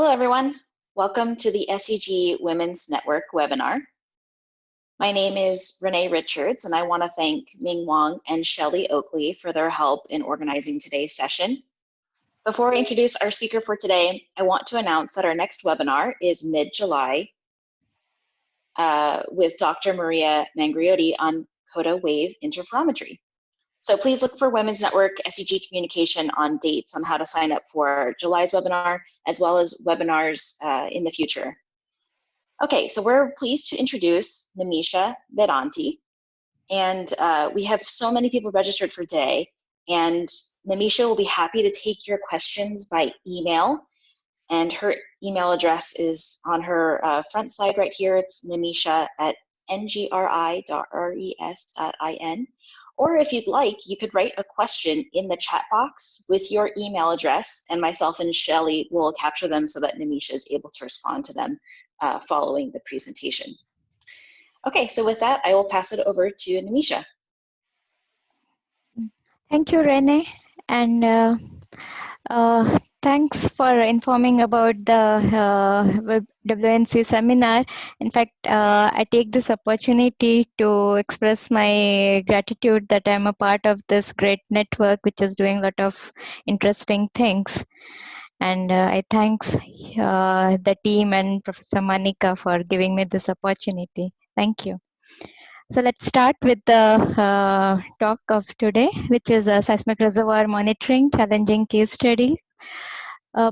Hello, everyone. Welcome to the SEG Women's Network webinar. My name is Renee Richards, and I want to thank Ming Wong and Shelley Oakley for their help in organizing today's session. Before I introduce our speaker for today, I want to announce that our next webinar is mid-July with Dr. Maria Mangriotti on Coda wave interferometry. So please look for Women's Network SEG communication on dates on how to sign up for July's webinar, as well as webinars in the future. Okay, so we're pleased to introduce Nimisha Vedanti. And we have so many people registered for today. And Nimisha will be happy to take your questions by email. And her email address is on her front slide right here. It's nimisha@ngri.res.in. Or if you'd like, you could write a question in the chat box with your email address, and myself and Shelley will capture them so that Nimisha is able to respond to them following the presentation. Okay, so with that, I will pass it over to Nimisha. Thank you, Renee, and thanks for informing about the WNC seminar. In fact, I take this opportunity to express my gratitude that I'm a part of this great network, which is doing a lot of interesting things. And I thanks the team and Professor Manika for giving me this opportunity. Thank you. So let's start with the talk of today, which is seismic reservoir monitoring, challenging case study.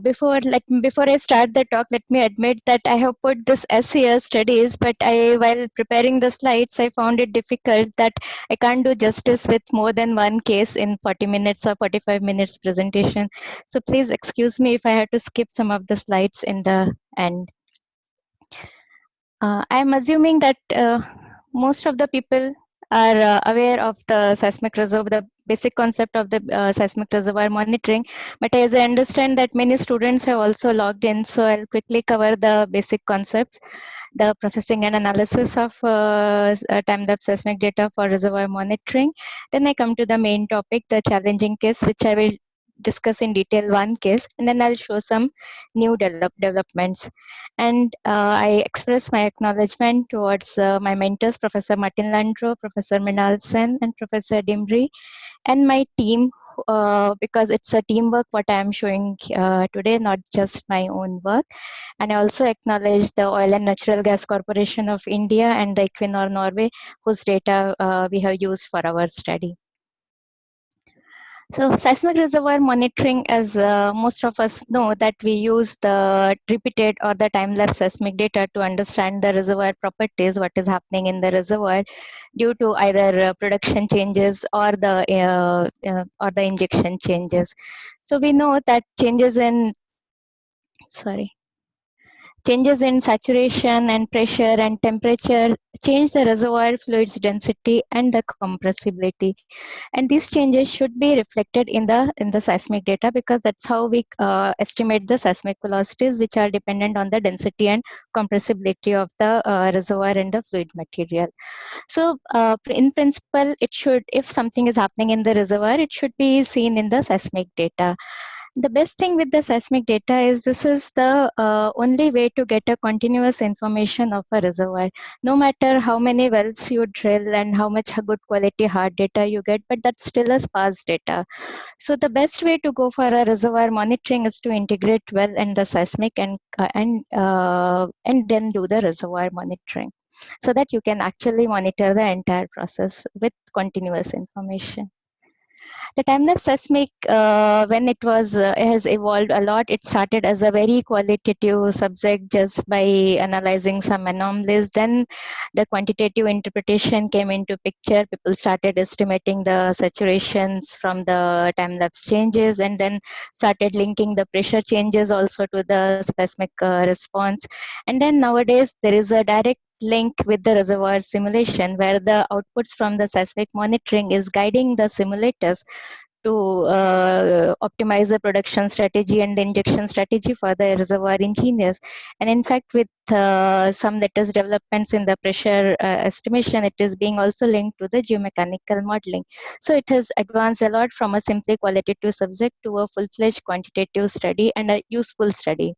Before I start the talk, let me admit that I have put this SES studies, but while preparing the slides, I found it difficult that I can't do justice with more than one case in 40 minutes or 45 minutes presentation. So please excuse me if I have to skip some of the slides in the end. I'm assuming that most of the people are aware of the seismic reservoir, the basic concept of the seismic reservoir monitoring. But as I understand that many students have also logged in, so I'll quickly cover the basic concepts, the processing and analysis of time-lapse seismic data for reservoir monitoring. Then I come to the main topic, the challenging case, which I will discuss in detail one case, and then I'll show some new developments. And I express my acknowledgement towards my mentors, Professor Martin Landro, Professor Minal Sen, and Professor Dimri, and my team, because it's a teamwork what I am showing today, not just my own work. And I also acknowledge the Oil and Natural Gas Corporation of India and the Equinor Norway, whose data we have used for our study. So seismic reservoir monitoring, as most of us know, that we use the repeated or the time-lapse seismic data to understand the reservoir properties, what is happening in the reservoir due to either production changes or the injection changes. So we know that changes in saturation and pressure and temperature change the reservoir fluids density and the compressibility, and these changes should be reflected in the seismic data, because that's how we estimate the seismic velocities, which are dependent on the density and compressibility of the reservoir and the fluid material. So in principle, it should, if something is happening in the reservoir, it should be seen in the seismic data. The best thing with the seismic data is this is the only way to get a continuous information of a reservoir. No matter how many wells you drill and how much good quality hard data you get, but that's still a sparse data. So the best way to go for a reservoir monitoring is to integrate well in the seismic and then do the reservoir monitoring, so that you can actually monitor the entire process with continuous information. The time-lapse seismic, when it has evolved a lot, it started as a very qualitative subject just by analyzing some anomalies. Then the quantitative interpretation came into picture. People started estimating the saturations from the time-lapse changes, and then started linking the pressure changes also to the seismic response. And then nowadays, there is a direct link with the reservoir simulation, where the outputs from the seismic monitoring is guiding the simulators to optimize the production strategy and the injection strategy for the reservoir engineers. And in fact, with some latest developments in the pressure estimation, it is being also linked to the geomechanical modeling. So it has advanced a lot from a simply qualitative subject to a full-fledged quantitative study and a useful study.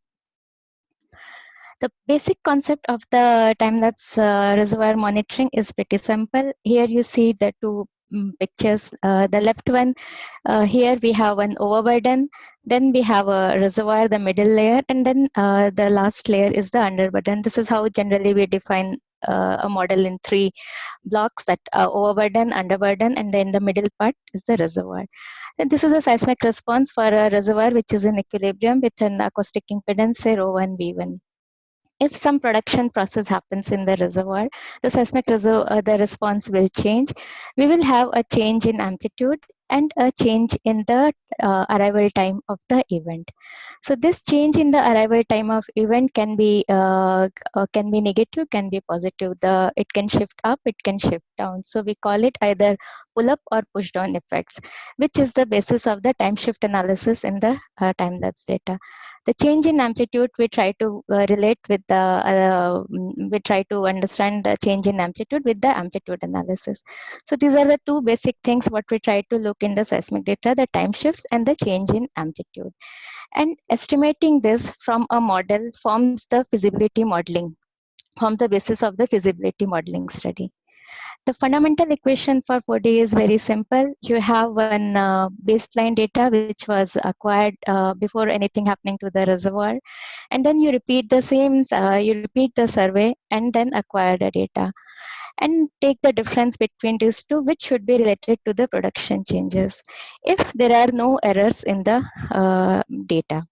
The basic concept of the time-lapse reservoir monitoring is pretty simple. Here you see the two pictures. The left one, here we have an overburden, then we have a reservoir, the middle layer, and then the last layer is the underburden. This is how generally we define a model in three blocks, that overburden, underburden, and then the middle part is the reservoir. And this is a seismic response for a reservoir which is in equilibrium with an acoustic impedance, say ρ1 V1. If some production process happens in the reservoir, the the response will change. We will have a change in amplitude and a change in the arrival time of the event. So this change in the arrival time of event can be negative, can be positive. It can shift up, it can shift down. So we call it either pull up or push down effects, which is the basis of the time shift analysis in the time lapse data. The change in amplitude we try to relate with we try to understand the change in amplitude with the amplitude analysis. So these are the two basic things what we try to look in the seismic data: the time shifts and the change in amplitude. And estimating this from a model forms the feasibility modeling, forms the basis of the feasibility modeling study. The fundamental equation for 4D is very simple. You have one baseline data which was acquired before anything happening to the reservoir, and then you repeat the same, you repeat the survey and then acquire the data and take the difference between these two, which should be related to the production changes if there are no errors in the data.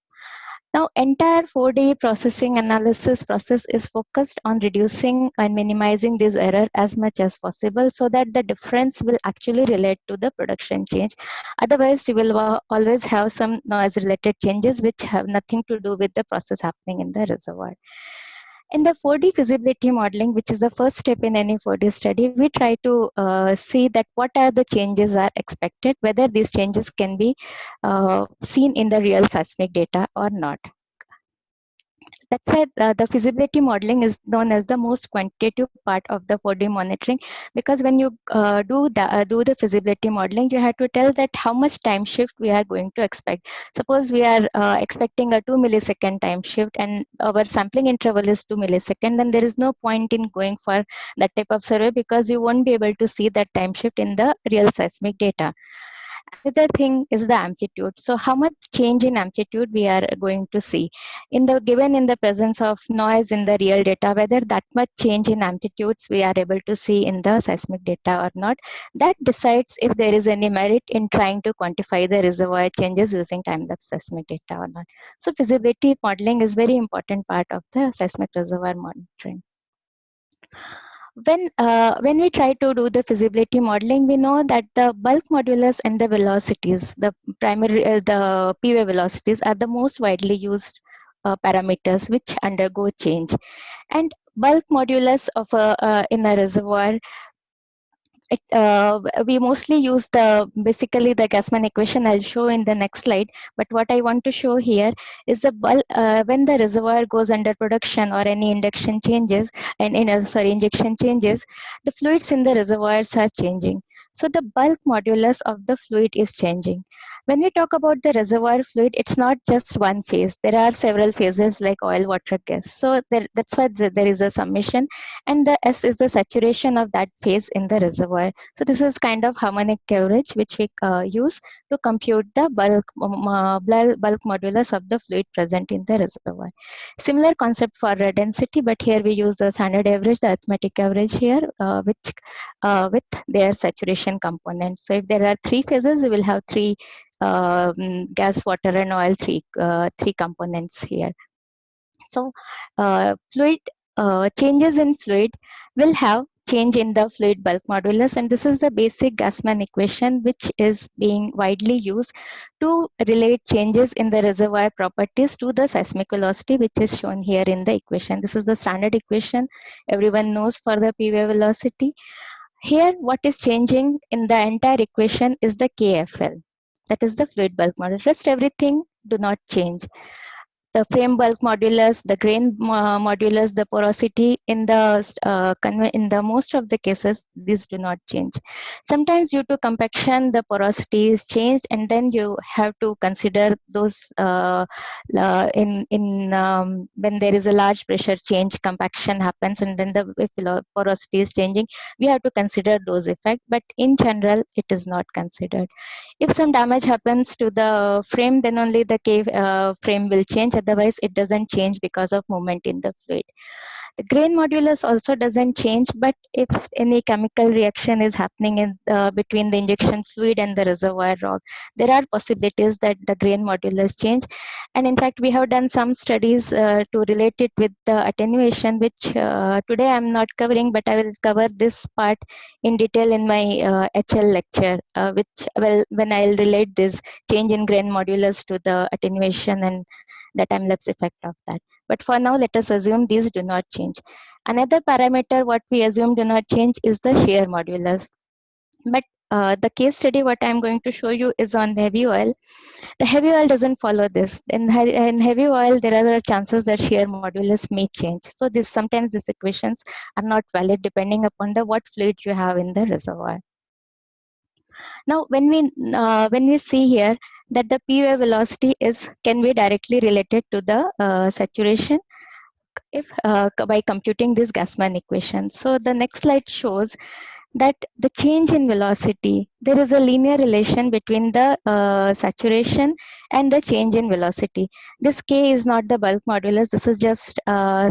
Now, entire 4D processing analysis process is focused on reducing and minimizing this error as much as possible, so that the difference will actually relate to the production change. Otherwise, you will always have some noise related changes which have nothing to do with the process happening in the reservoir. In the 4D feasibility modeling, which is the first step in any 4D study, we try to see that what are the changes are expected, whether these changes can be seen in the real seismic data or not. That's why the feasibility modeling is known as the most quantitative part of the 4D monitoring, because when you do the feasibility modeling, you have to tell that how much time shift we are going to expect. Suppose we are expecting a 2 millisecond time shift and our sampling interval is 2 milliseconds, then there is no point in going for that type of survey, because you won't be able to see that time shift in the real seismic data. Another thing is the amplitude. So how much change in amplitude we are going to see given in the presence of noise in the real data, whether that much change in amplitudes we are able to see in the seismic data or not. That decides if there is any merit in trying to quantify the reservoir changes using time-lapse seismic data or not. So feasibility modeling is very important part of the seismic reservoir monitoring. When we try to do the feasibility modeling, we know that the bulk modulus and the velocities, the PV velocities, are the most widely used parameters which undergo change. And bulk modulus of in a reservoir, we mostly use basically the Gassman equation I'll show in the next slide. But what I want to show here is when the reservoir goes under production or any induction changes, and injection changes, the fluids in the reservoirs are changing. So the bulk modulus of the fluid is changing. When we talk about the reservoir fluid, it's not just one phase. There are several phases like oil, water, gas. So that's why there is a summation, and the S is the saturation of that phase in the reservoir. So this is kind of harmonic average which we use to compute the bulk modulus of the fluid present in the reservoir. Similar concept for density, but here we use the standard average, the arithmetic average here, with their saturation component. So if there are three phases, we will have three gas, water, and oil, three components here. So changes in fluid will have change in the fluid bulk modulus, and this is the basic Gassman equation which is being widely used to relate changes in the reservoir properties to the seismic velocity, which is shown here in the equation. This is the standard equation everyone knows for the PV velocity. Here, what is changing in the entire equation is the KFL, that is the fluid bulk modulus. Rest everything do not change. the frame bulk modulus, the grain modulus, the porosity, in the most of the cases, these do not change. Sometimes due to compaction, the porosity is changed, and then you have to consider those when there is a large pressure change, compaction happens, and then the porosity is changing. We have to consider those effects, but in general, it is not considered. If some damage happens to the frame, then only the frame will change. Otherwise, it doesn't change because of movement in the fluid. The grain modulus also doesn't change, but if any chemical reaction is happening between the injection fluid and the reservoir rock, there are possibilities that the grain modulus change. And in fact, we have done some studies to relate it with the attenuation, which today I'm not covering, but I will cover this part in detail in my HL lecture, when I'll relate this change in grain modulus to the attenuation and the time-lapse effect of that. But for now, let us assume these do not change. Another parameter what we assume do not change is the shear modulus. But the case study what I'm going to show you is on heavy oil. The heavy oil doesn't follow this. In heavy oil, there are chances that shear modulus may change. So sometimes these equations are not valid depending upon what fluid you have in the reservoir. Now, when we see here that the P wave velocity can be directly related to the saturation if by computing this Gassman equation. So the next slide shows that the change in velocity, there is a linear relation between the saturation and the change in velocity. This K is not the bulk modulus. This is just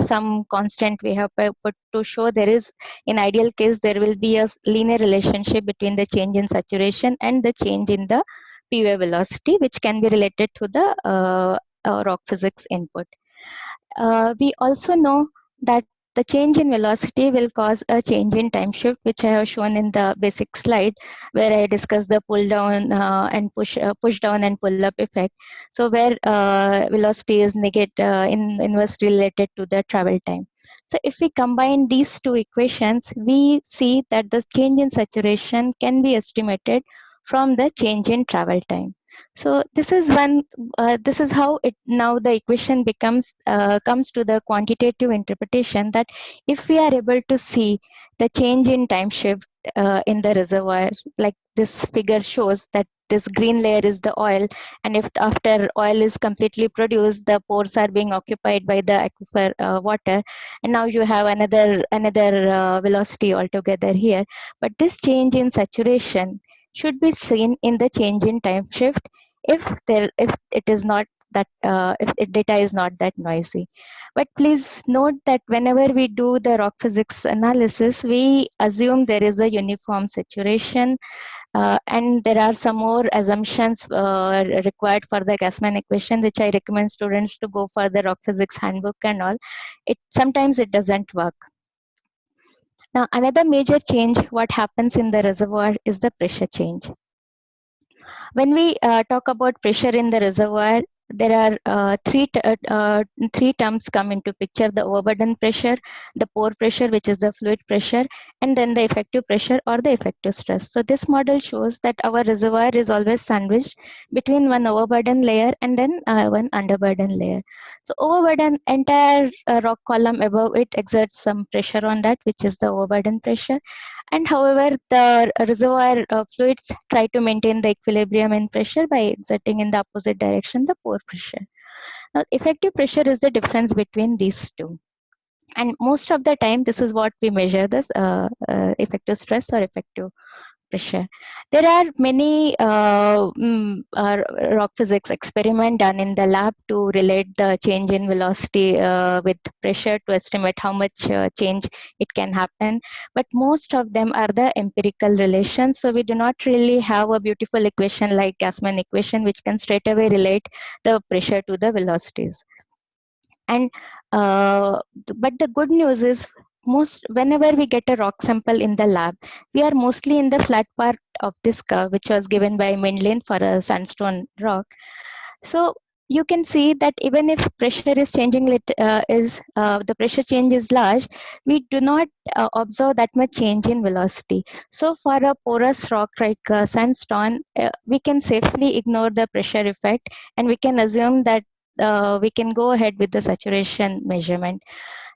some constant we have put to show there is, in ideal case, there will be a linear relationship between the change in saturation and the change in the P wave velocity, which can be related to the rock physics input. We also know that the change in velocity will cause a change in time shift, which I have shown in the basic slide, where I discussed the pull down and push down and pull up effect. So where velocity is inversely related to the travel time. So if we combine these two equations, we see that the change in saturation can be estimated from the change in travel time. So this is this is how it now the equation comes to the quantitative interpretation, that if we are able to see the change in time shift in the reservoir, like this figure shows that this green layer is the oil, and if after oil is completely produced, the pores are being occupied by the aquifer water, and now you have another velocity altogether here. But this change in saturation should be seen in the change in time shift if it is not that if data is not that noisy. But please note that whenever we do the rock physics analysis, we assume there is a uniform saturation, and there are some more assumptions required for the Gassman equation, which I recommend students to go for the rock physics handbook and all. Sometimes it doesn't work. Now, another major change what happens in the reservoir is the pressure change. When we talk about pressure in the reservoir, there are three terms come into picture: the overburden pressure, the pore pressure, which is the fluid pressure, and then the effective pressure or the effective stress. So this model shows that our reservoir is always sandwiched between one overburden layer and then one underburden layer. So overburden, entire rock column above it exerts some pressure on that, which is the overburden pressure. And however, the reservoir fluids try to maintain the equilibrium in pressure by exerting in the opposite direction the pore pressure. Now, effective pressure is the difference between these two. And most of the time, this is what we measure, this effective stress or effective pressure. There are many rock physics experiment done in the lab to relate the change in velocity with pressure to estimate how much change it can happen. But most of them are the empirical relations. So we do not really have a beautiful equation like Gassman equation, which can straight away relate the pressure to the velocities. And but the good news is, whenever we get a rock sample in the lab, we are mostly in the flat part of this curve, which was given by Mindlin for a sandstone rock. So you can see that even if pressure is changing, the pressure change is large, we do not observe that much change in velocity. So for a porous rock like sandstone, we can safely ignore the pressure effect, and we can assume that we can go ahead with the saturation measurement.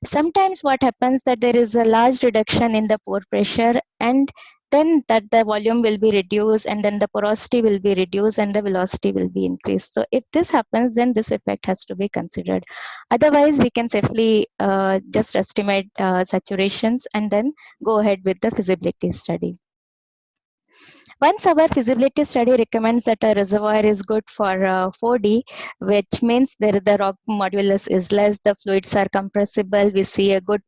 Sometimes what happens that there is a large reduction in the pore pressure, and then that the volume will be reduced, and then the porosity will be reduced, and the velocity will be increased. So if this happens, then this effect has to be considered. Otherwise, we can safely just estimate saturations and then go ahead with the feasibility study. Once our feasibility study recommends that a reservoir is good for 4D, which means the rock modulus is less, the fluids are compressible, we see a good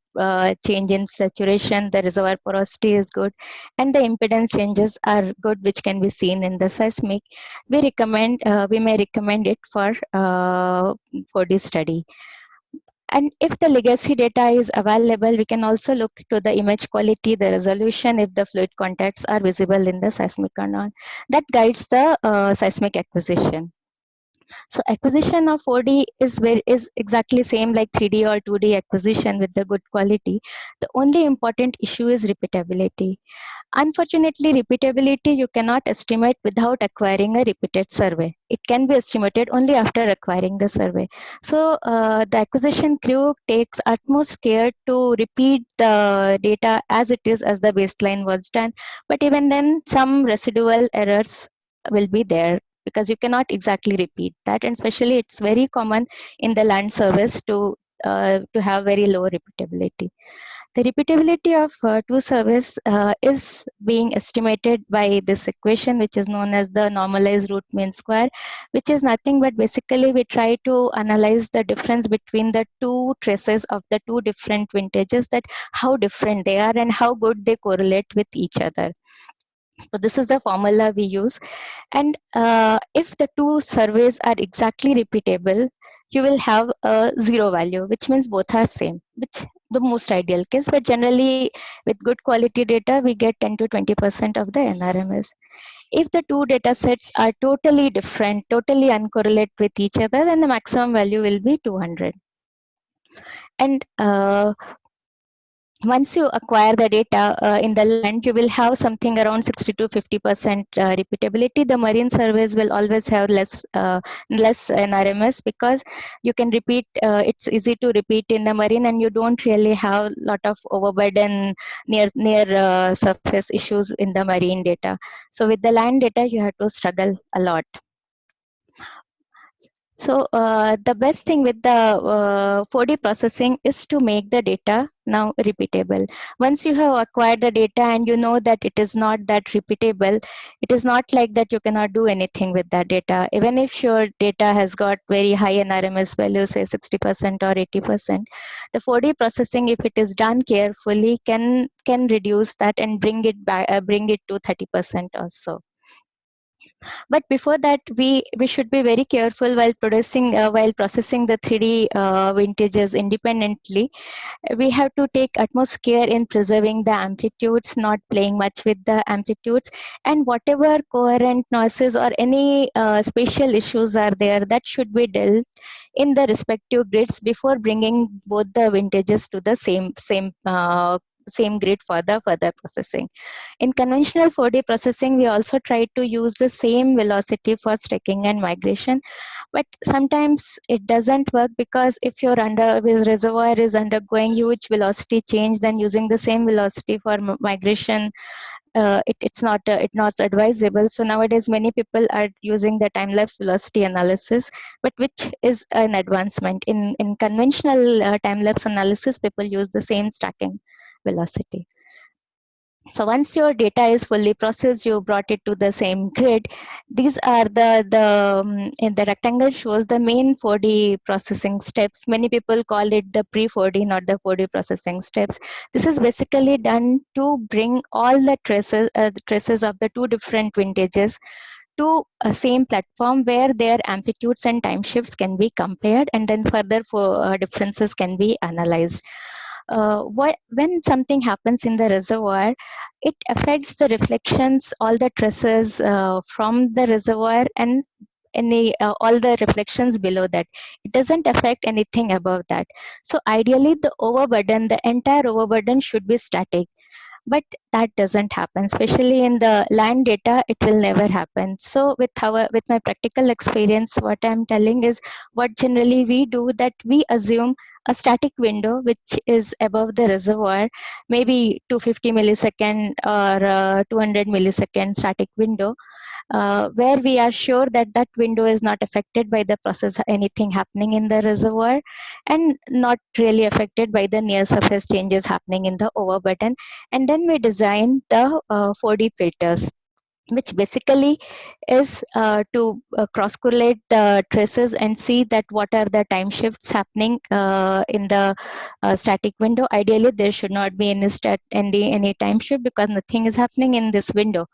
change in saturation, the reservoir porosity is good, and the impedance changes are good, which can be seen in the seismic. We may recommend it for 4D study. And if the legacy data is available, we can also look to the image quality, the resolution, if the fluid contacts are visible in the seismic or not. That guides the seismic acquisition. So acquisition of 4D is exactly same like 3D or 2D acquisition with the good quality. The only important issue is repeatability. Unfortunately, repeatability you cannot estimate without acquiring a repeated survey. It can be estimated only after acquiring the survey. So the acquisition crew takes utmost care to repeat the data as it is as the baseline was done. But even then, some residual errors will be there because you cannot exactly repeat that. And especially it's very common in the land service to have very low repeatability. The repeatability of two surveys is being estimated by this equation, which is known as the normalized root mean square, which is nothing but basically we try to analyze the difference between the two traces of the two different vintages, that how different they are and how good they correlate with each other. So this is the formula we use. And if the two surveys are exactly repeatable, you will have a zero value, which means both are same, which the most ideal case. But generally, with good quality data, we get 10 to 20% of the NRMS. If the two data sets are totally different, totally uncorrelated with each other, then the maximum value will be 200. And once you acquire the data in the land, you will have something around 60 to 50% repeatability. The marine surveys will always have less NRMS because you can repeat. It's easy to repeat in the marine, and you don't really have a lot of overburden near surface issues in the marine data. So with the land data, you have to struggle a lot. So the best thing with the 4D processing is to make the data now repeatable. Once you have acquired the data and you know that it is not that repeatable, it is not like that you cannot do anything with that data. Even if your data has got very high NRMS value, say 60% or 80%, the 4D processing, if it is done carefully, can reduce that and bring it back, bring it to 30% or so. But before that, we should be very careful while processing the 3D vintages independently. We have to take utmost care in preserving the amplitudes, not playing much with the amplitudes, and whatever coherent noises or any spatial issues are there, that should be dealt in the respective grids before bringing both the vintages to the same grid for the further processing. In conventional 4D processing, we also try to use the same velocity for stacking and migration, but sometimes it doesn't work because if your reservoir is undergoing huge velocity change, then using the same velocity for migration, it's not advisable. So nowadays many people are using the time-lapse velocity analysis, but which is an advancement. In conventional time-lapse analysis, people use the same stacking velocity. So once your data is fully processed, you brought it to the same grid. These are in the rectangle shows the main 4D processing steps. Many people call it the pre-4D, not the 4D processing steps. This is basically done to bring all the traces of the two different vintages to a same platform where their amplitudes and time shifts can be compared, and then further differences can be analyzed. When something happens in the reservoir, it affects the reflections, all the traces from the reservoir, and all the reflections below that. It doesn't affect anything above that. So ideally, the entire overburden should be static. but that doesn't happen, especially in the land data. It will never happen. So with my practical experience, what I'm telling is, what generally we do, that we assume a static window which is above the reservoir, maybe 250 millisecond or 200 millisecond static window, where we are sure that that window is not affected by the process, anything happening in the reservoir, and not really affected by the near surface changes happening in the overburden. And then we design the 4D filters, which basically is to cross correlate the traces and see that what are the time shifts happening in the static window. Ideally, there should not be any time shift, because nothing is happening in this window.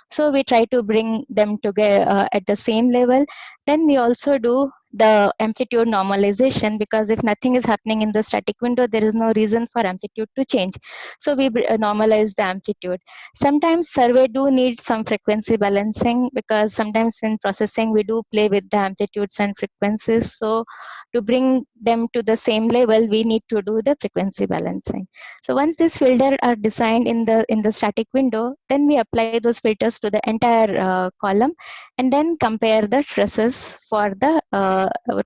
So we try to bring them together at the same level. Then we also do the amplitude normalization, because if nothing is happening in the static window, there is no reason for amplitude to change. So we normalize the amplitude. Sometimes survey do need some frequency balancing, because sometimes in processing we do play with the amplitudes and frequencies. So to bring them to the same level, we need to do the frequency balancing. So once these filters are designed in the static window, then we apply those filters to the entire column, and then compare the stresses for the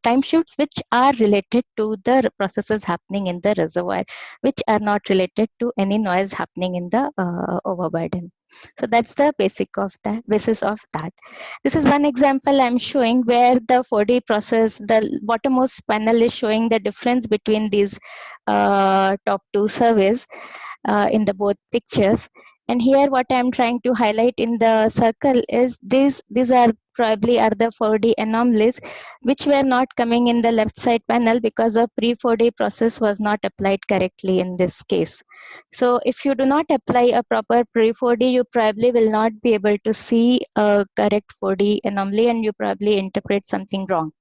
time shifts which are related to the processes happening in the reservoir, which are not related to any noise happening in the overburden. So that's the basis of that. This is one example I'm showing, where the 4D process, the bottommost panel is showing the difference between these top two surveys in the both pictures. And here what I'm trying to highlight in the circle is these are probably are the 4D anomalies which were not coming in the left side panel, because a pre-4D process was not applied correctly in this case. So if you do not apply a proper pre-4D, you probably will not be able to see a correct 4D anomaly, and you probably interpret something wrong.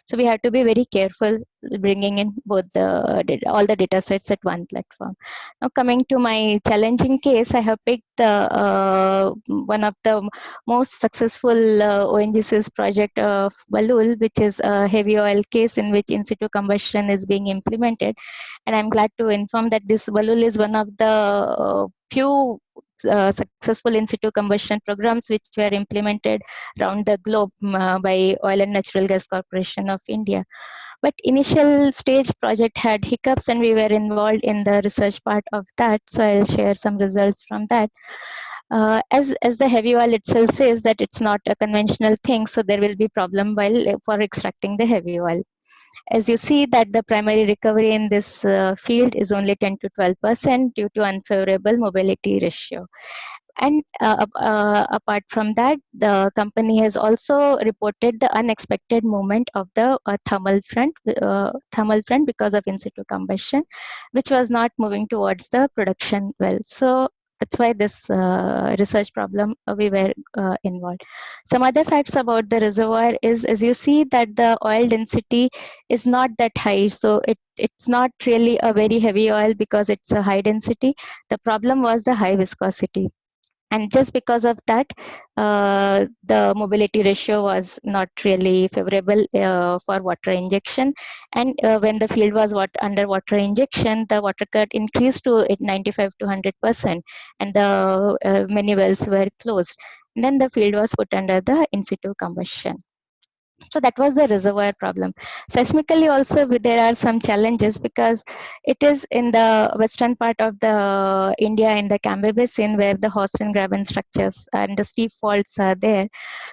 So we have to be very careful bringing in both all the data sets at one platform. Now coming to my challenging case, I have picked one of the most successful ONGC's project of Balul, which is a heavy oil case in which in situ combustion is being implemented. And I'm glad to inform that this Balul is one of the few successful in situ combustion programs which were implemented around the globe by Oil and Natural Gas Corporation of India. But initial stage project had hiccups, and we were involved in the research part of that. So I'll share some results from that. As the heavy oil itself says that it's not a conventional thing, so there will be problem while for extracting the heavy oil. As you see that the primary recovery in this field is only 10 to 12% due to unfavorable mobility ratio. And apart from that, the company has also reported the unexpected movement of the thermal front because of in situ combustion, which was not moving towards the production well. So that's why this research problem we were involved. Some other facts about the reservoir is, as you see, that the oil density is not that high. So it's not really a very heavy oil because it's a high density. The problem was the high viscosity. And just because of that, the mobility ratio was not really favorable for water injection. And when the field was under water injection, the water cut increased to 95 to 100%, and the many wells were closed. And then the field was put under the in situ combustion. So that was the reservoir problem. Seismically also there are some challenges, because it is in the western part of the India, in the Cambay Basin, where the horst and graben structures and the steep faults are there.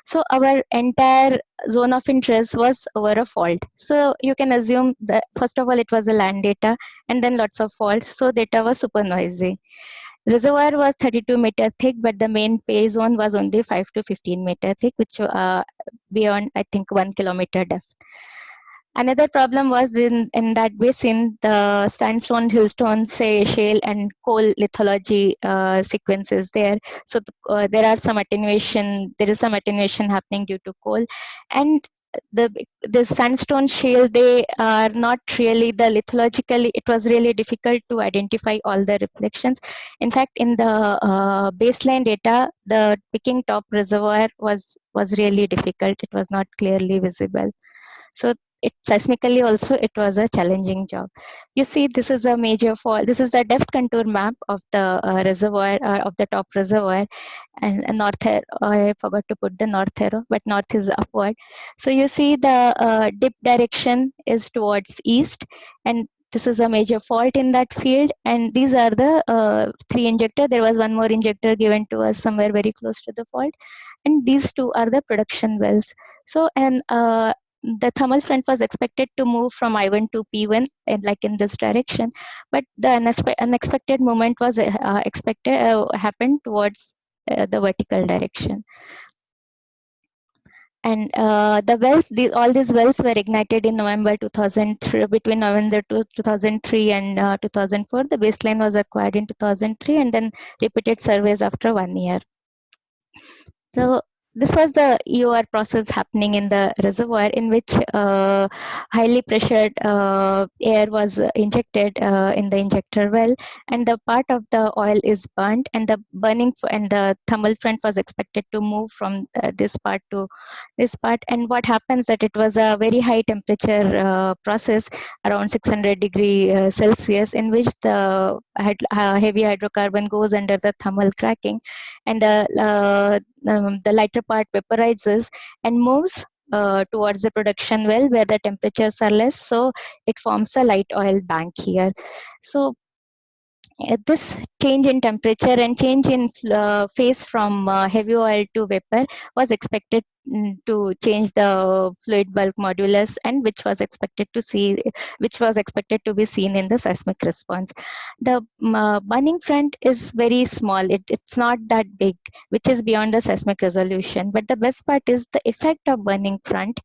So our entire zone of interest was over a fault. So you can assume that first of all it was a land data, and then lots of faults, so data was super noisy. Reservoir was 32-meter thick, but the main pay zone was only 5 to 15-meter thick, which beyond, I think, 1 kilometer depth. Another problem was in that basin, the sandstone, hillstone, say, shale and coal lithology sequences there. So there is some attenuation happening due to coal. And the sandstone shale, they are not really lithologically, it was really difficult to identify all the reflections. In fact, in the baseline data, the picking top reservoir was really difficult. It was not clearly visible. So seismically also it was a challenging job. You see, this is a major fault. This is the depth contour map of the reservoir, of the top reservoir, and north. I forgot to put the north arrow, but north is upward. So you see the dip direction is towards east, and this is a major fault in that field. And these are the 3 injector. There was one more injector given to us somewhere very close to the fault, and these 2 are the production wells. So, and the thermal front was expected to move from I1 to P1, and like in this direction, but the unexpected movement was expected happened towards the vertical direction. And the wells, all these wells were ignited in November 2003, between November 2003 and 2004. The baseline was acquired in 2003, and then repeated surveys after 1 year. So this was the EOR process happening in the reservoir, in which highly pressured air was injected in the injector well, and the part of the oil is burnt, and the burning and the thermal front was expected to move from this part to this part. And what happens that it was a very high temperature process, around 600 degree Celsius, in which the heavy hydrocarbon goes under the thermal cracking, and the lighter part vaporizes and moves towards the production well, where the temperatures are less, so it forms a light oil bank here. So this change in temperature and change in phase from heavy oil to vapor was expected to change the fluid bulk modulus, and which was expected to be seen in the seismic response. The burning front is very small. It's not that big, which is beyond the seismic resolution. But the best part is the effect of burning front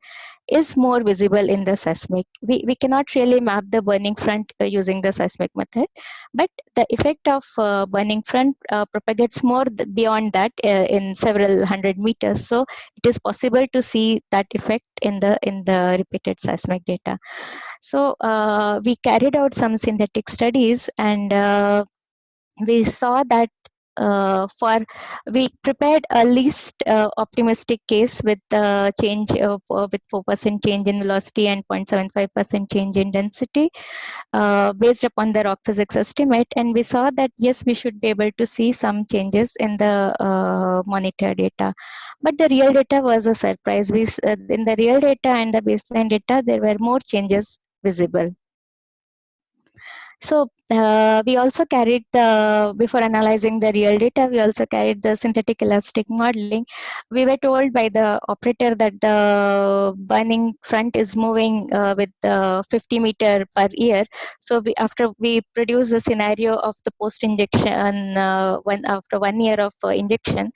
is more visible in the seismic. We cannot really map the burning front using the seismic method, but the effect of burning front propagates more beyond that in several hundred meters. So it is possible to see that effect in the repeated seismic data. So we carried out some synthetic studies, and we saw that we prepared a least optimistic case with the change of with 4% change in velocity and 0.75% change in density, based upon the rock physics estimate. And we saw that yes, we should be able to see some changes in the monitor data. But the real data was a surprise. In the real data and the baseline data, there were more changes visible. So we also carried before analyzing the real data, we also carried the synthetic elastic modeling. We were told by the operator that the burning front is moving with 50 meter per year. So after we produce a scenario of the post injection, after 1 year of injection,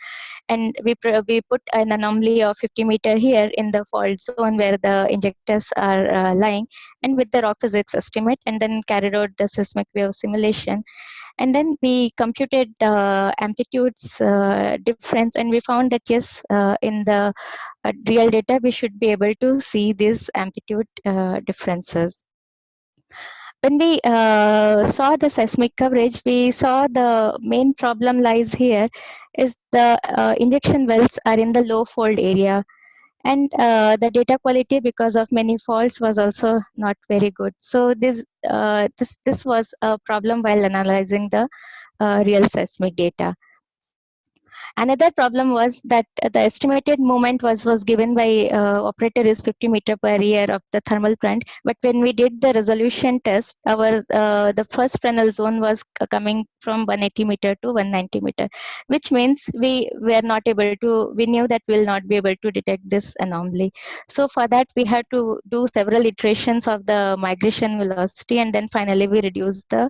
and we put an anomaly of 50 meter here in the fault zone where the injectors are lying, and with the rock physics estimate, and then carried out the seismic wave simulation. And then we computed the amplitudes difference, and we found that yes, in the real data, we should be able to see these amplitude differences. When we saw the seismic coverage, we saw the main problem lies here is the injection wells are in the low fold area, and the data quality because of many faults was also not very good. So this was a problem while analyzing the real seismic data. Another problem was that the estimated movement was given by operator is 50 meter per year of the thermal front. But when we did the resolution test, our the first Fresnel zone was coming from 180 meter to 190 meter, which means we were not able to. We knew that we will not be able to detect this anomaly. So for that, we had to do several iterations of the migration velocity, and then finally we reduced the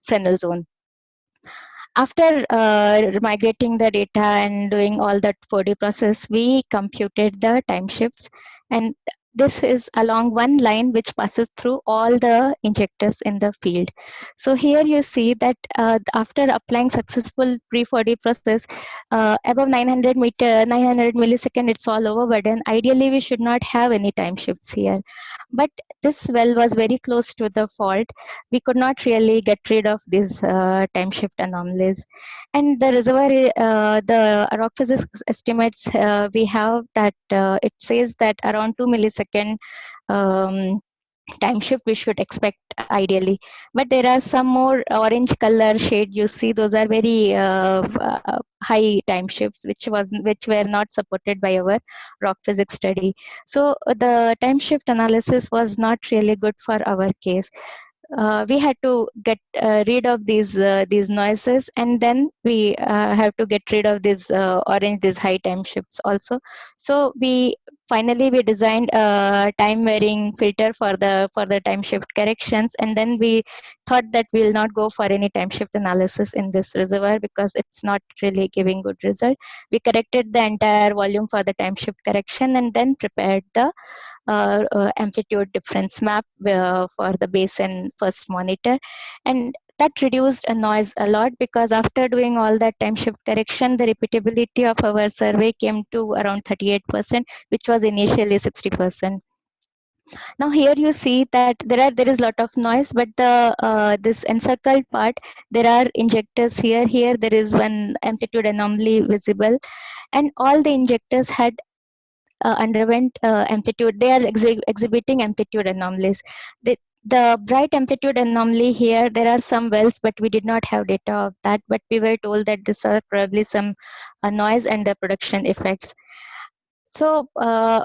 Fresnel zone. After migrating the data and doing all that 4D process, we computed the time shifts. And this is along one line which passes through all the injectors in the field. So here you see that after applying successful pre-4D process, above 900 millisecond, it's all overburden. Ideally, we should not have any time shifts here. But this well was very close to the fault. We could not really get rid of these time shift anomalies. And the reservoir, the rock physics estimates we have that it says that around 2 millisecond um, time shift we should expect ideally, but there are some more orange color shade you see, those are very high time shifts which were not supported by our rock physics study. So the time shift analysis was not really good for our case. We had to get rid of these noises, and then we have to get rid of these high time shifts also. So finally we designed a time varying filter for the time shift corrections, and then we thought that we'll not go for any time shift analysis in this reservoir because it's not really giving good result. We corrected the entire volume for the time shift correction and then prepared the amplitude difference map for the basin first monitor, and that reduced a noise a lot, because after doing all that time shift correction, the repeatability of our survey came to around 38%, which was initially 60%. Now here you see that there is lot of noise, but the this encircled part, there are injectors here. Here there is one amplitude anomaly visible, and all the injectors had underwent amplitude. They are exhibiting amplitude anomalies. The bright amplitude anomaly here, there are some wells, but we did not have data of that. But we were told that these are probably some noise and the production effects. So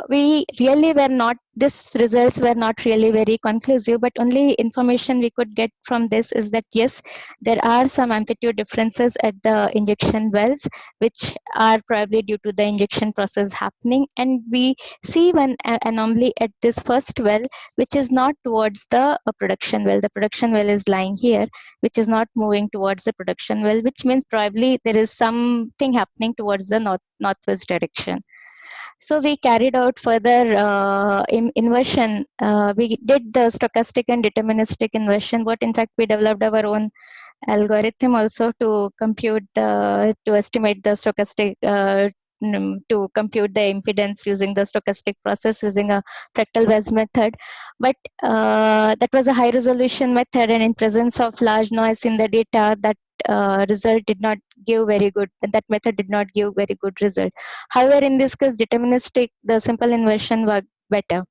we really were not, these results were not really very conclusive, but only information we could get from this is that yes, there are some amplitude differences at the injection wells, which are probably due to the injection process happening. And we see one anomaly at this first well, which is not towards the production well. The production well is lying here, which is not moving towards the production well, which means probably there is something happening towards the northwest direction. So we carried out further inversion. We did the stochastic and deterministic inversion, but in fact we developed our own algorithm also to compute to estimate the stochastic to compute the impedance using the stochastic process using a fractal West method. But that was a high resolution method, and in presence of large noise in the data, that result did not give very good, that method did not give very good result. However, in this case, deterministic, the simple inversion worked better.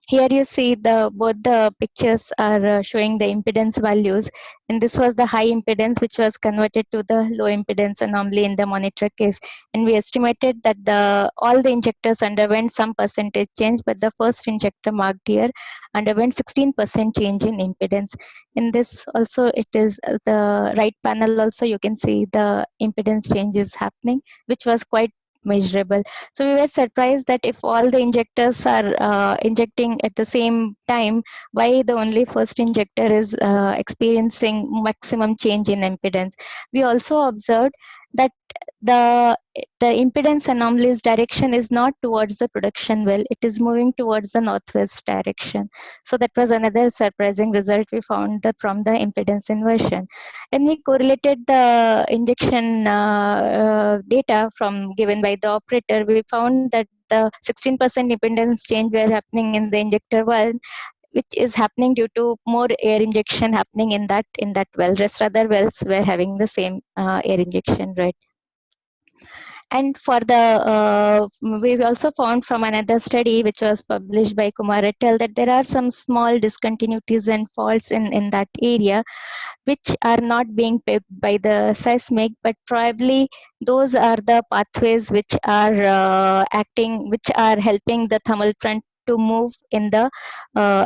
Here you see both the pictures are showing the impedance values, and this was the high impedance which was converted to the low impedance anomaly in the monitor case. And we estimated that all the injectors underwent some percentage change, but the first injector marked here underwent 16% change in impedance. In this also, it is the right panel also, you can see the impedance change is happening, which was quite measurable. So we were surprised that if all the injectors are injecting at the same time, why the only first injector is experiencing maximum change in impedance. We also observed that the impedance anomaly's direction is not towards the production well, it is moving towards the northwest direction. So that was another surprising result we found from the impedance inversion. Then we correlated the injection data from given by the operator. We found that the 16% impedance change were happening in the injector well, which is happening due to more air injection happening in that well. Rest other wells were having the same air injection rate. And for we also found from another study which was published by Kumar et al. That there are some small discontinuities and faults in that area, which are not being picked by the seismic, but probably those are the pathways which are which are helping the thermal front to move in the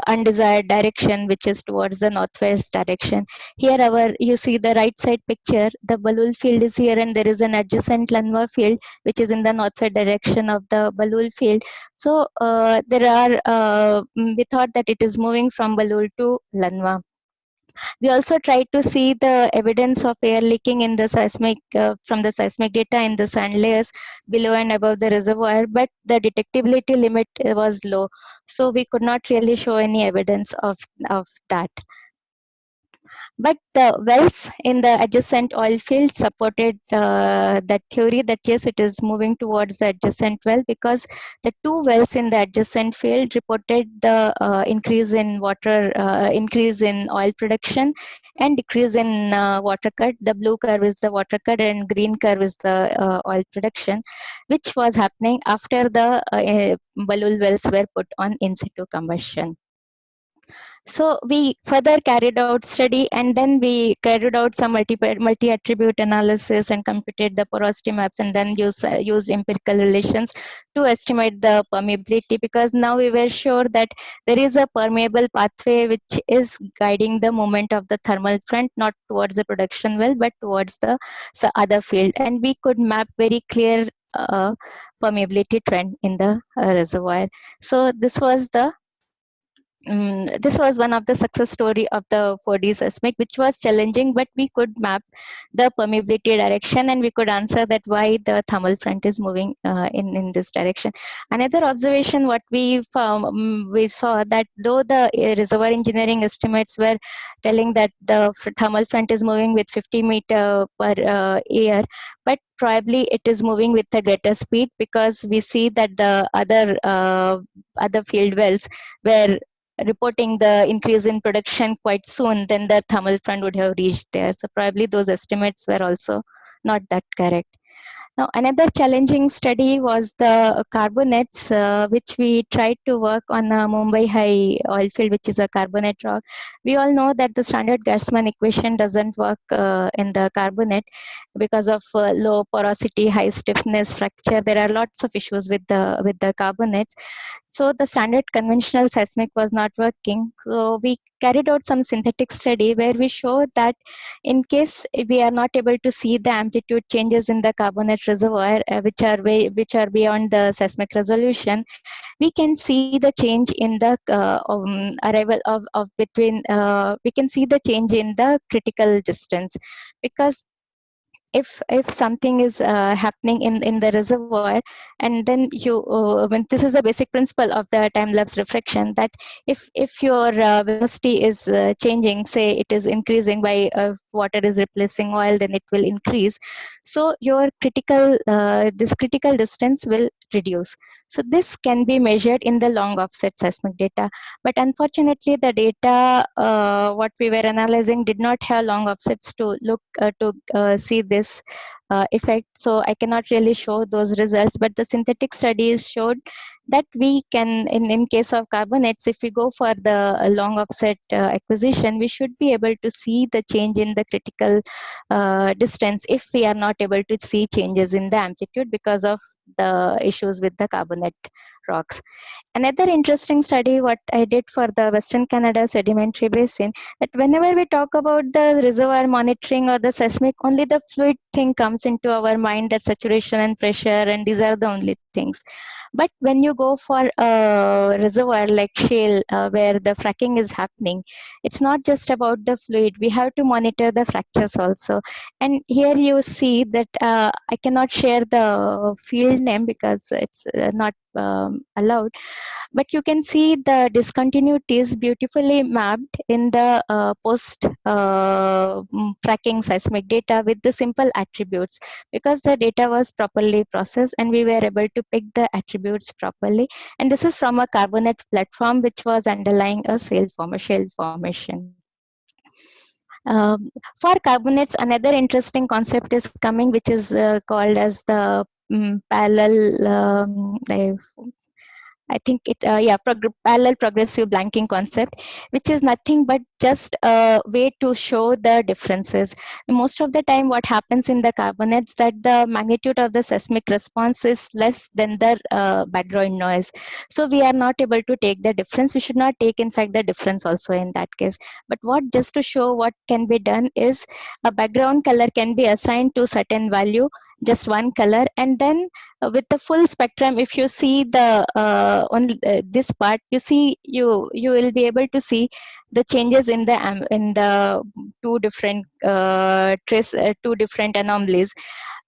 undesired direction, which is towards the northwest direction. Here you see the right side picture, the Balul field is here, and there is an adjacent Lanwa field which is in the northwest direction of the Balul field. So we thought that it is moving from Balul to Lanwa. We also tried to see the evidence of air leaking in the seismic from the seismic data in the sand layers below and above the reservoir, but the detectability limit was low, so we could not really show any evidence of that. But the wells in the adjacent oil field supported that theory that yes, it is moving towards the adjacent well, because the two wells in the adjacent field reported the increase in oil production and decrease in water cut. The blue curve is the water cut and green curve is the oil production, which was happening after the Balul wells were put on in situ combustion. So we further carried out study, and then we carried out some multi-attribute analysis and computed the porosity maps, and then used empirical relations to estimate the permeability, because now we were sure that there is a permeable pathway which is guiding the movement of the thermal front, not towards the production well, but towards the other field. And we could map very clear permeability trend in the reservoir. So this was one of the success story of the 4D seismic, which was challenging, but we could map the permeability direction, and we could answer that why the thermal front is moving in this direction. Another observation what we found, we saw that though the reservoir engineering estimates were telling that the thermal front is moving with 50 meter per year, but probably it is moving with a greater speed, because we see that the other field wells were reporting the increase in production quite soon, then the thermal front would have reached there. So probably those estimates were also not that correct. Now, another challenging study was the carbonates, which we tried to work on a Mumbai High oil field, which is a carbonate rock. We all know that the standard Gassman equation doesn't work in the carbonate because of low porosity, high stiffness, fracture. There are lots of issues with the carbonates. So the standard conventional seismic was not working. So we carried out some synthetic study where we showed that in case we are not able to see the amplitude changes in the carbonate reservoir, which are beyond the seismic resolution, we can see the change in the arrival of between. We can see the change in the critical distance, because if something is happening in the reservoir, and then when this is a basic principle of the time lapse refraction, that if your velocity is changing, say it is increasing by water is replacing oil, then it will increase. So your this critical distance will reduce. So this can be measured in the long offset seismic data, but unfortunately the data what we were analyzing did not have long offsets to look to see this effect. So I cannot really show those results, but the synthetic studies showed that we can, in case of carbonates, if we go for the long offset acquisition, we should be able to see the change in the critical distance if we are not able to see changes in the amplitude because of the issues with the carbonate rocks. Another interesting study what I did for the Western Canada sedimentary basin, that whenever we talk about the reservoir monitoring or the seismic, only the fluid thing comes into our mind, that saturation and pressure, and these are the only things. But when you go for a reservoir like shale, where the fracking is happening, it's not just about the fluid. We have to monitor the fractures also. And here you see that I cannot share the field name because it's not allowed, but you can see the discontinuities beautifully mapped in the post tracking seismic data with the simple attributes, because the data was properly processed and we were able to pick the attributes properly. And this is from a carbonate platform which was underlying a shale formation. For carbonates, another interesting concept is coming, which is called as the parallel I think parallel progressive blanking concept, which is nothing but just a way to show the differences. Most of the time, what happens in the carbonates, that the magnitude of the seismic response is less than the background noise. So we are not able to take the difference. We should not take, in fact, the difference also in that case. But just to show what can be done is a background color can be assigned to certain value, just one color, and then with the full spectrum, if you see the on this part, you will be able to see the changes in the two different two different anomalies,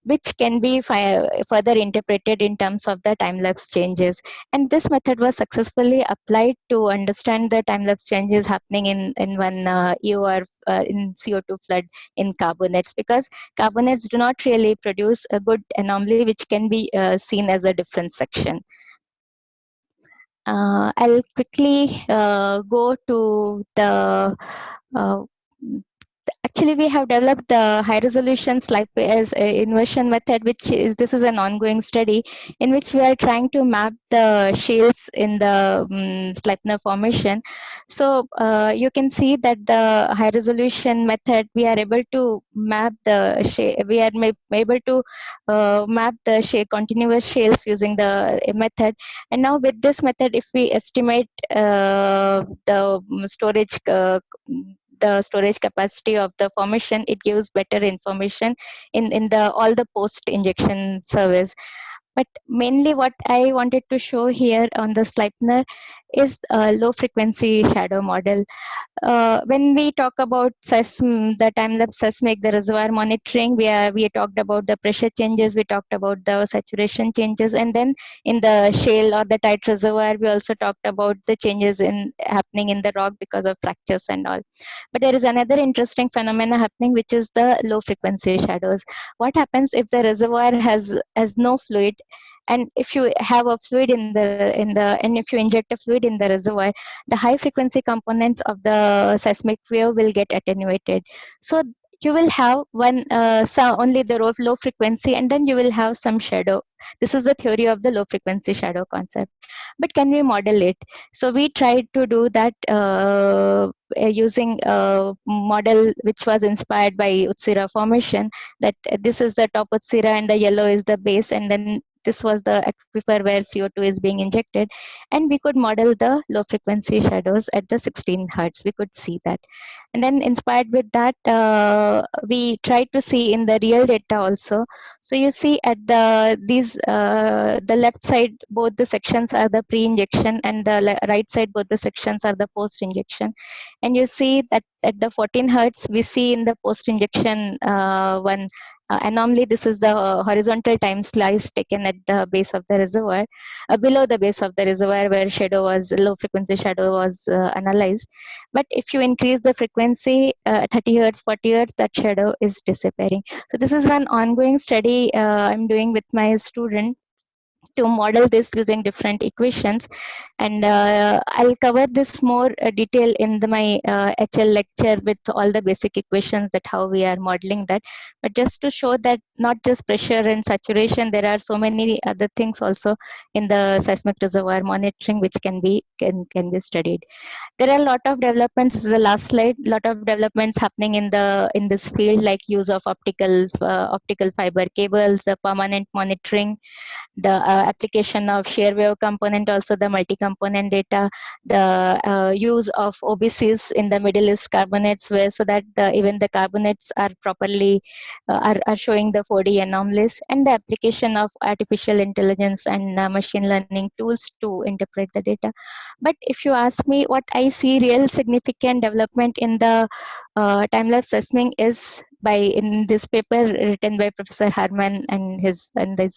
which can be further interpreted in terms of the time-lapse changes. And this method was successfully applied to understand the time-lapse changes happening in one EOR in CO2 flood in carbonates, because carbonates do not really produce a good anomaly which can be seen as a different section. I'll quickly go to the actually we have developed the high resolution slide as a inversion method, which is, this is an ongoing study in which we are trying to map the shales in the Sleipner formation. So you can see that the high resolution method, we are able to map the shale, we are able to map the shale, continuous shales using the method. And now with this method, if we estimate the storage capacity of the formation, it gives better information in the all the post injection surveys. But mainly what I wanted to show here on the Sleipner is a low frequency shadow model. When we talk about the time-lapse seismic, the reservoir monitoring, we talked about the pressure changes, we talked about the saturation changes, and then in the shale or the tight reservoir, we also talked about the changes in happening in the rock because of fractures and all. But there is another interesting phenomena happening, which is the low frequency shadows. What happens if the reservoir has no fluid, and if you have a fluid and if you inject a fluid in the reservoir, the high frequency components of the seismic wave will get attenuated. So you will have only the low frequency, and then you will have some shadow. This is the theory of the low frequency shadow concept. But can we model it? So we tried to do that using a model which was inspired by Utsira formation, that this is the top Utsira and the yellow is the base, and then this was the aquifer where CO2 is being injected, and we could model the low frequency shadows at the 16 hertz. We could see that. And then inspired with that, we tried to see in the real data also. So you see at the left side, both the sections are the pre-injection, and the right side, both the sections are the post-injection. And you see that at the 14 hertz, we see in the post-injection one anomaly. This is the horizontal time slice taken at the base of the reservoir, below the base of the reservoir, where low frequency shadow was analyzed. But if you increase the frequency 30 hertz, 40 hertz, that shadow is disappearing. So this is an ongoing study I'm doing with my student to model this using different equations. And I'll cover this more detail in my HL lecture with all the basic equations, that how we are modeling that. But just to show that not just pressure and saturation, there are so many other things also in the seismic reservoir monitoring which can be studied. There are a lot of developments. This is the last slide. Lot of developments happening in this field, like use of optical fiber cables, the permanent monitoring, the application of shear wave component, also the multi-component data, the use of OBCs in the Middle East carbonates, where so that even the carbonates are properly are showing the 4D anomalies, and the application of artificial intelligence and machine learning tools to interpret the data. But if you ask me what I see real significant development in the time-lapse seismic is in this paper written by Professor Harman and his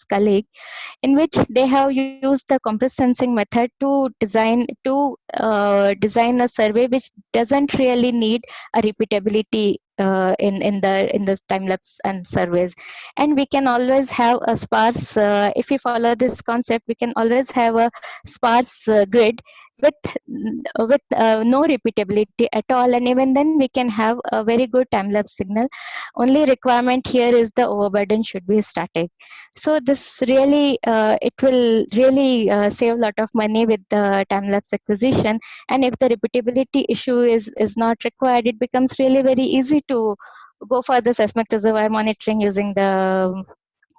colleague, in which they have used the compressed sensing method to design a survey which doesn't really need a repeatability in the time lapse and surveys. And we can always have a sparse if we follow this concept, we can always have a sparse grid with no repeatability at all, and even then we can have a very good time lapse signal. Only requirement here is the overburden should be static. So this really it will really save a lot of money with the time lapse acquisition. And if the repeatability issue is not required, it becomes really very easy to go for the seismic reservoir monitoring using the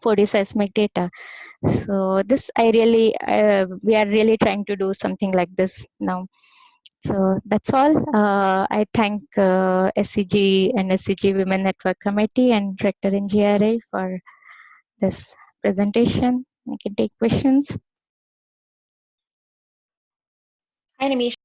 4D seismic data. So this we are really trying to do something like this now. So that's all. I thank SCG and SCG Women Network Committee and Director NGRA for this presentation. I can take questions. Hi, Nimisha.